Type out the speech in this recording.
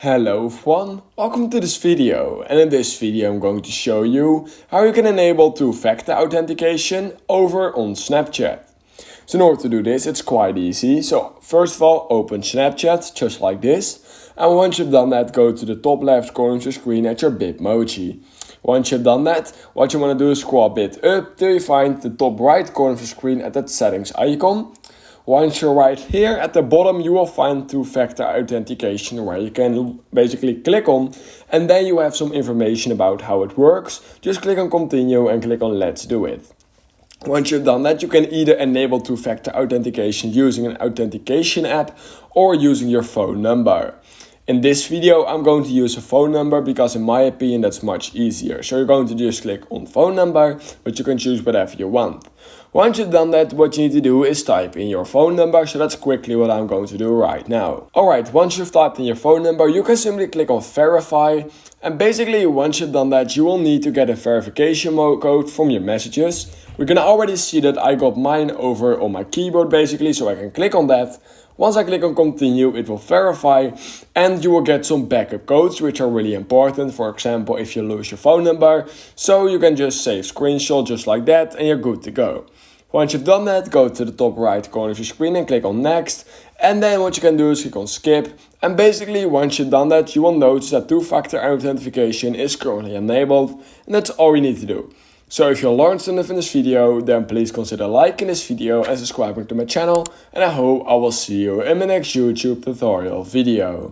Hello everyone, welcome to this video, and in this video I'm going to show you how you can enable two-factor authentication over on Snapchat. So in order to do this, it's quite easy. So first of all, open Snapchat just like this, and once you've done that, go to the top left corner of the screen at your Bitmoji. Once you've done that, what you want to do is scroll a bit up till you find the top right corner of the screen at that settings icon. Once you're right here at the bottom, you will find two-factor authentication where you can basically click on, and then you have some information about how it works. Just click on continue and click on let's do it. Once you've done that, you can either enable two-factor authentication using an authentication app or using your phone number. In this video, I'm going to use a phone number because in my opinion that's much easier. So you're going to just click on phone number, but you can choose whatever you want. Once you've done that, what you need to do is type in your phone number, so that's quickly what I'm going to do right now. Alright, once you've typed in your phone number, you can simply click on verify, and basically once you've done that, you will need to get a verification code from your messages. We can already see that I got mine over on my keyboard basically, so I can click on that. Once I click on continue, it will verify, and you will get some backup codes which are really important. For example, if you lose your phone number, so you can just save screenshot just like that and you're good to go. Once you've done that, go to the top right corner of your screen and click on next, and then what you can do is click on skip, and basically once you've done that, you will notice that two-factor authentication is currently enabled, and that's all you need to do. So if you learned something from this video, then please consider liking this video and subscribing to my channel, and I hope I will see you in my next YouTube tutorial video.